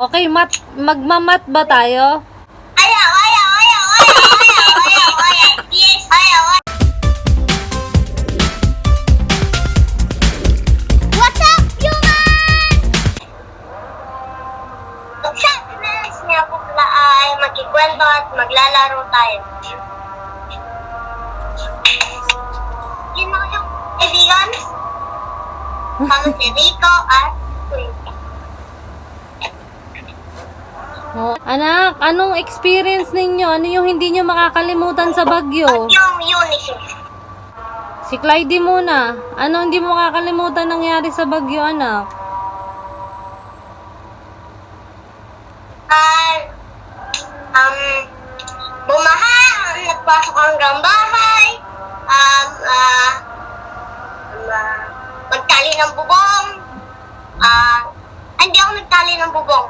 Okay, magmamat ba tayo? Ayaw, ayaw, ayaw, ayaw, ayaw, ayaw, ayaw. Yes, ayaw, ayaw. What's up, human? Sa class niya po pala ay magkikwento at maglalaro tayo. Yun mga yung kaibigan. Kami si Rico at Quinta. Oh, anak, anong experience ninyo? Ano yung hindi nyo makakalimutan sa Baguio? Yung UNICEF. Si Clyde muna. Ano hindi mo makakalimutan nangyari sa Baguio, anak? Bumaha, nagpasok hanggang bahay, magtali ng bubong, hindi ako nagtali ng bubong,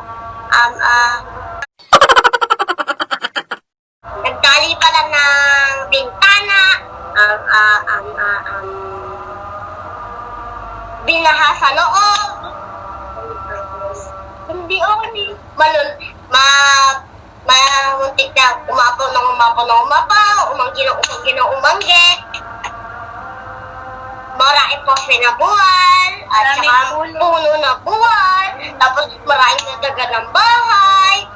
nagtali pala ng bintana, binaha sa loob, hindi okay, muntik na umapaw, umanggi na umanggi, maraming poste na buwan, at saka puno na buwan, tapos maraming nadaga ng bahay,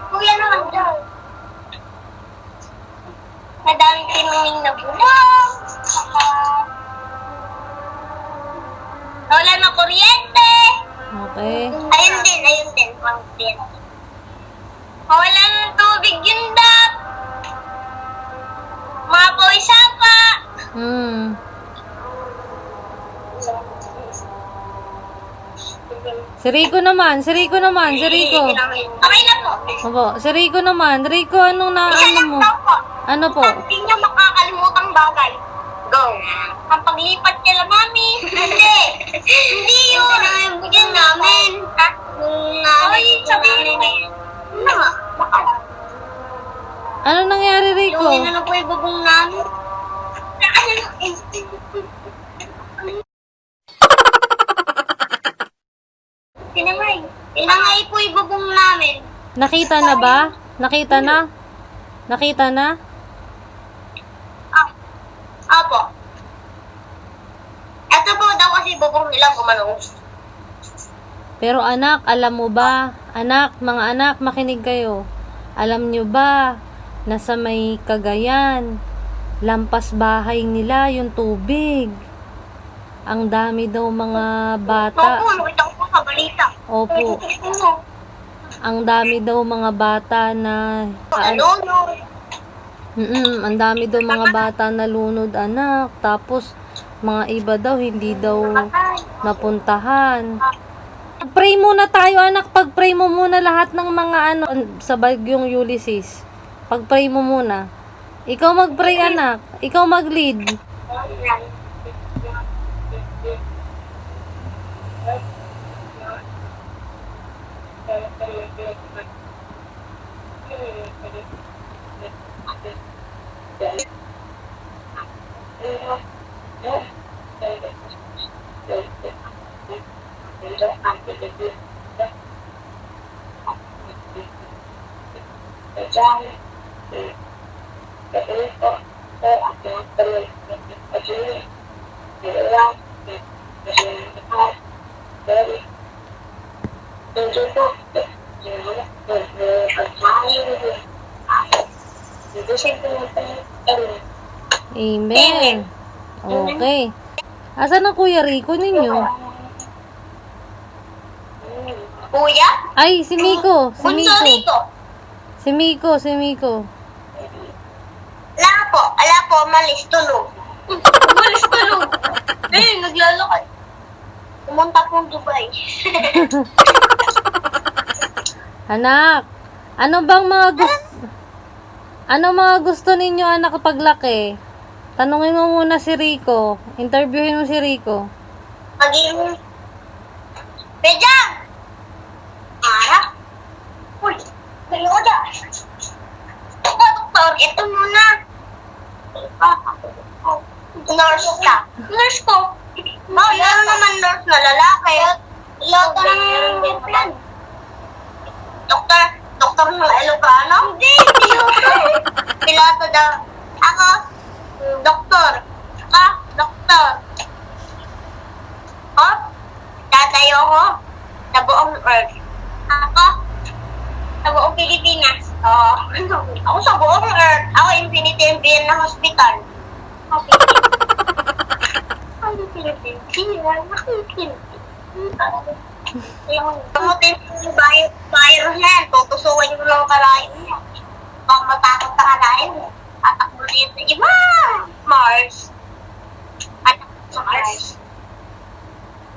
kuya naman dyan. Madaming tinuming na buwan, saka wala na kuryente. Okay. Ayun din, pang kuryente. Wala ng tubig yun dap. Mga pawisapa. Si Rico naman. Okay na po. Opo, si Rico naman. Rico, anong Isa ano lang mo? daw po. Ano po? Hindi niya makakalimutang bagay. Go. Ang paglipat nila, mami. Hindi yun. Yun namin. Ha? Ay, sabihin mo. Ano nga? Baka. Ano nangyari, Rico? Yung inano po yung bubong namin. Sinamay. Inangay po yung bubong namin. Nakita na ba? Nakita na? Nakita na? Apo. Ito po daw kasi bubong nilang gumanong. Pero anak, alam mo ba? Anak, mga anak, makinig kayo. Alam nyo ba, nasa may Cagayan, lampas bahay nila yung tubig. Ang dami daw mga bata. Opo, nakita ko po sa balita. Opo. Ang dami daw mga bata na... ang dami daw mga bata na lunod, anak. Tapos, mga iba daw, hindi daw napuntahan. Pray muna tayo, anak. Pag-pray mo muna lahat ng mga ano sa Bagyong Ulysses. Pag-pray mo muna. Ikaw mag-pray, anak. Ikaw mag-lead. Amen. Okay. Asan ang Kuya Rico ninyo? Kuya? Ay, si Miko. Si Bunso Miko. Rico. Si Miko. Si Miko. Ala po, malis tulog. Malis tulog. Naglalakad. Pumunta pong Dubai. Anak, ano mga gusto ninyo, anak, kapag laki? Tanungin mo muna si Rico. Interviewin mo si Rico. Maging... Pejang! Ara? Uy, Peyoda! Doktor, ito muna. Nurse ka. Nurse ko. Ano naman nurse na lalaki? piloto daw. Ako, doktor. Ka, doktor. Oh, tatayo ko sa buong Earth. Ako, sa buong Pilipinas. Oo. Ako sa buong Earth. Ako, Infinity MBN na hospital. Okay. Ako, Philippines. Yung gamutin yung virus na yan, tutusukan yung mga kalain mo. Baka matakot sa kalain mo. Atakbo na yun sa iba. Mars. Atak sa Mars.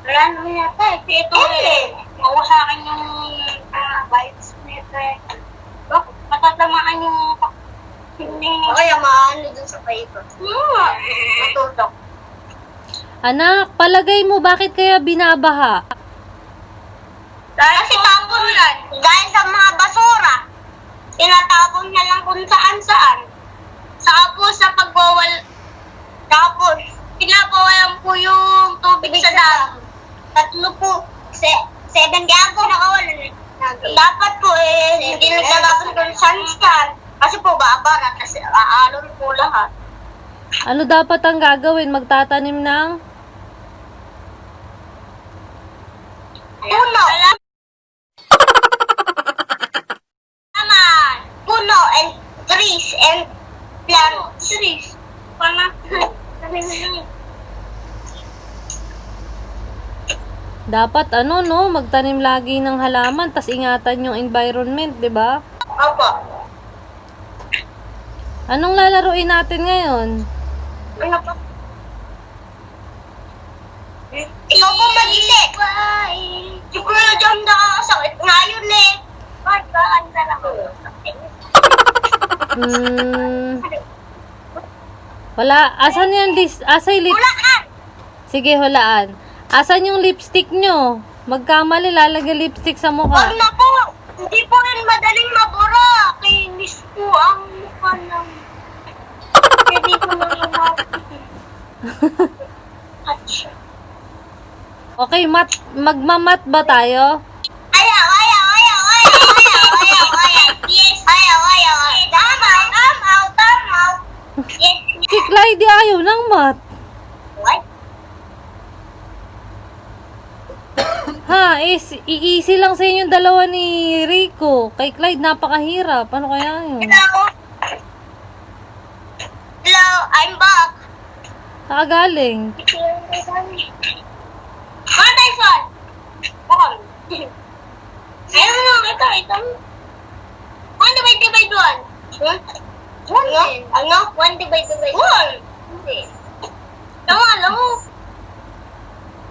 Wala naman yata eh. Si ito eh. Mawa sa akin yung virus na ito eh. Bakit? Matatamaan yung kaya maano dun sa paper. Matutok. Anak, palagay mo bakit kaya binabaha? Kasi tapon yan. Dahil sa mga basura. Tinatapon na lang kung saan-saan. Saka po sa pagwawal. Tapos, pinapawalan po yung tubig sa dam. 3 po. 7 kaya po nakawalan. Dapat po eh, hindi nagtatapon kung saan-saan. Kasi po baabara. Kasi aalon po lahat. Ano dapat ang gagawin? Magtatanim ng? Puno. Naman. Puno and trees and plants. Trees. Dapat ano no, magtanim lagi ng halaman, tas ingatan yung environment, 'di ba? Opo. Anong lalaruin natin ngayon? Ano po? Ikaw po mag-isip. Siguro dyan nakakasakit ngayon eh. Bakit ba? Ano na lang? Wala, asan yung asay lips? Hulaan! Sige, hulaan. Asan yung lipstick nyo? Magkamali, lalagay lipstick sa mukha. Wag na po! Hindi po rin madaling mabura. Kinis po ang mukha ng... Hindi ko na yung Okay, magmamat ba tayo? Ayaw! Yes! Ayaw! Tamaw! Yes! Si Clyde ayaw ng mat. What? Ha, easy lang sa inyong dalawa ni Rico. Kay Clyde, napakahirap. Ano kaya yun? Hello, I'm back. Nakagaling. Ano Tyson? Bakal. Ayun na, ito. 1 divide 1. Ano? 1 divide 1. Hindi. Alam mo.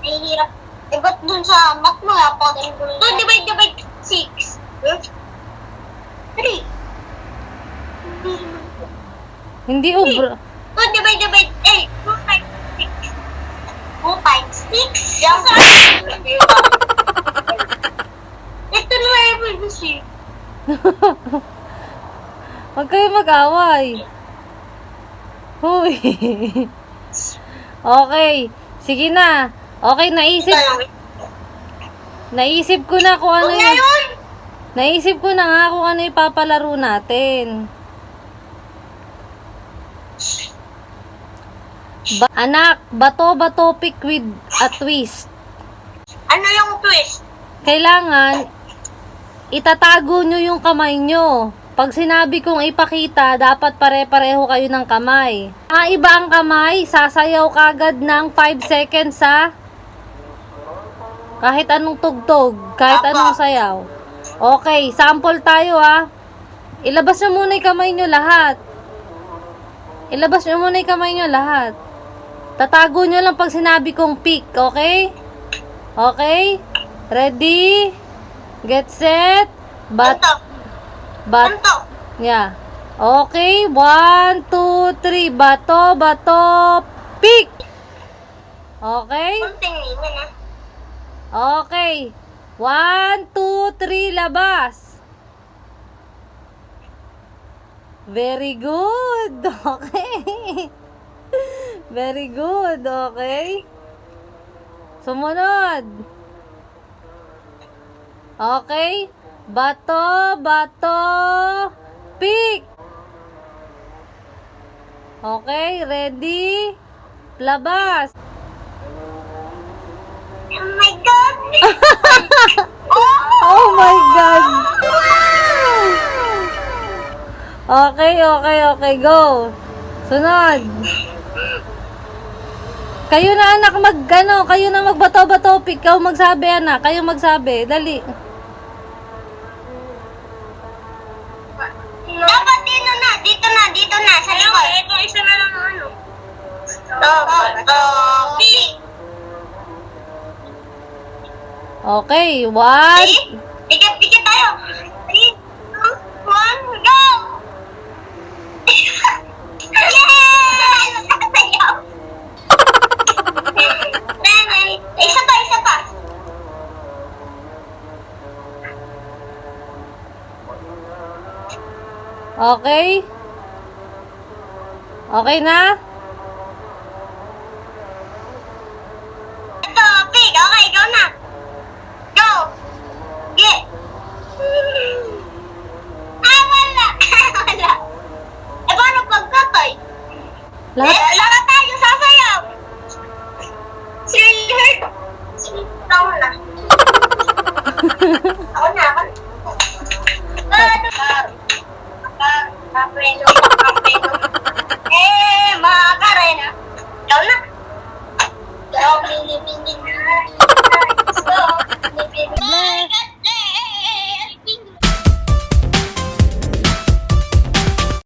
Nahihirap. Eh, ba't dun sa math mo nga, 2 divide 6. 3. Hindi ubra. 2 divide 8. 2 times 6. 2 times 6? Yan sa ito na yung kasi. Huwag kayo mag-away. Huy. Okay. Sige na. Okay, naisip ko na kung ano yung... Naisip ko na nga kung ano ipapalaro natin. Anak, bato pick with a twist. Ano yung twist? Kailangan, itatago nyo yung kamay nyo. Pag sinabi kong ipakita, dapat pare-pareho kayo ng kamay. Iba ang kamay, sasayaw kagad ng 5 seconds ha. Kahit anong tugtog, kahit anong sayaw. Okay, sample tayo ha. Ilabas nyo muna yung kamay nyo lahat. Ilabas nyo muna yung kamay nyo lahat. Tatago nyo lang pag sinabi kong pick, okay? Okay? Ready? Get set? Yeah. Okay, 1, 2, 3. Bato, pick! Okay? Okay. 1, 2, 3, labas. Very good. Okay. Very good. Okay. Sumunod. Okay. Bato, pick. Okay, ready? Labas. Oh my God! Oh my God. Okay, okay, go. Sunod. Kayo na anak kayo na magbato-bato, ikaw magsabi anak, kayo magsabi, dali. Dapat dito na, sa likod. Ito, isa na lang ano. Topic. Okay, one. Pikit tayo. 3, 2, 1, go! Yay! Nakasayaw. Isa pa. Okay? Okay na?